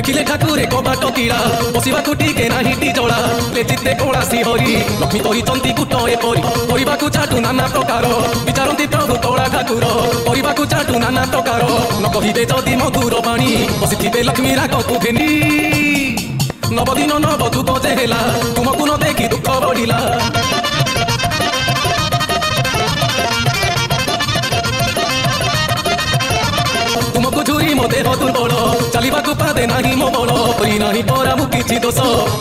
देखिले ठाकुरे कबाट कीड़ा बसवा टिके नाही टिजड़ा ले चित्ते कौड़ासी हरी लक्ष्मी कही चंदी कुट एपरी परिवाकु चाटू नाना प्रकार विचारती प्रभु तोड़ा ठाकुर परिवाकु चाटू नाना प्रकार न कहिबे जदि मधुर बाणी बसिथिबे लक्ष्मी रागकु घेनी नवदिन नवदूत जे हेला तुमकु न देखि दुख बढ़िला तुमको झुरी मो देह दुर्बल चलवाकू पादे नाही मो बल करी नाही परा मु किछि दोष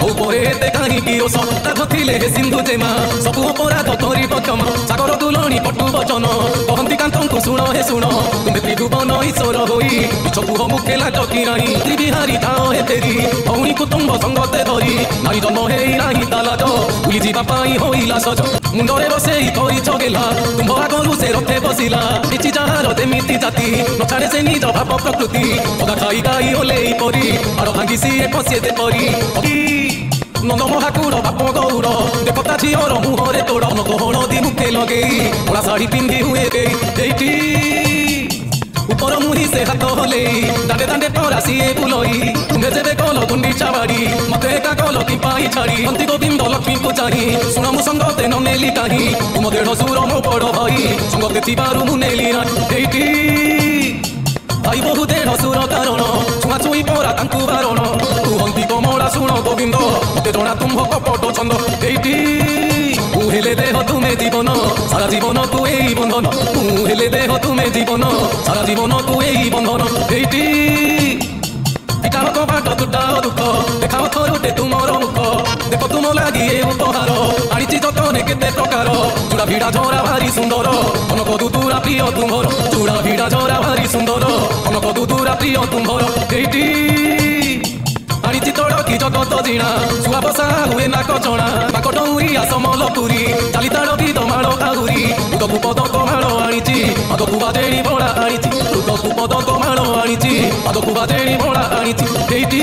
उपरे एते काहींकि रोष ताख थिले सिंधु जेमा सबु अपराध करिब क्षमा सागर दुलणी पटु वचन कहंती कांतंकु शुण हे शुण तुमे त्रिभुवन ईश्वर होई बिचकुह मुखे लाज कि नाही त्रिविहारी ताओ हे तेरी भौणी कुटुंब संगते धरी नारी जन्म हेई नाही तालाज भूली जीवा पाई होइला सज मुंडरे बसेई करी चगेला तुम आगरू से रथे बसिला किछि जाहार देमिति जाति न छाड़े से निज भाव प्रकृति पदा खाई गाई ओले परी आड़ भांगी सीए पशे दे परी नंद महाकुड़ बाप गौर देखता झीर मुहरे तोड़ हलदी मुखे लगे ओला शाढ़ी पिंधि हुए गई ऊपर मुही से हाथ हले दांडे दांडे परा सीए बुलई तुम्हें जेबे कल गुंडी चावाड़ी मते एका कल कि पाई छाड़ी अंति गोविंद लक्ष्मी को चाही शुण मु संगते न नेली काहीं तुम देढ़ सुर मो बड़ भाई संगते थिबारु मु नेली एइटी भाई बहु देढ़ सुर कारण छुआ छुई परा तांकु बारण कुहंती कमला शुण गोविंद मते जणा तुम्भ कपट छंद एइटी हेले देह तुमे जीवन सारा जीवन तू एई बंधन हेले देह तुमे जीवन सारा जीवन तू एई बंधन एइटी पिटार कबाट दुटा दुख देखाओ थरुटे तुमर मुख देख तुम लगी ए उपहार आनीची जतने केते प्रकार चूड़ा भिड़ा झरा भारी सुंदर कनक दुदुरा प्रिय तुम्हर चूड़ा भिड़ा झरा भारी सुंदर कनक दुदुरा प्रिय तुम्हर एइटी आनीची तड़की जगत जीणा छुआ बसा हुए नाक चणा नाक डौरिया समलपुरी चाली ताड़ भी दमाड़ आहुरी उदकु पद कमाड़ आनीची पदकु बाजेणी बड़ा आनीची उदकु पद कमाड़ आनीची पदकु बाजेणी बड़ा आनीची एइटी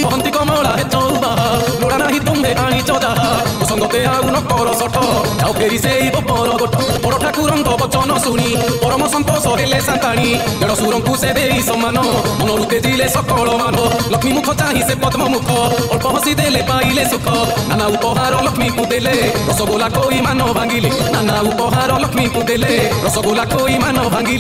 कहंती कमला हे चौबाहा लोड़ा नाही तुम्हे आनीच जाहा संगते आउ न कर सठ जाओ फेरी सेई बपर गोट बड़ ठाकुरंक वचन शुणी परम संतोष हेले सांताणी देढ़ सुरंकु से देई सम्मान मनरु तेजिले सकल मान लक्ष्मी मुख चाही से पद्म मुख अल्प हसी देले पाइले सुख नाना उपहार लक्ष्मी को देले रसगोला कोई मान भांगिले नाना उपहार लक्ष्मी को देले रसगोला कोई मान भांगिले।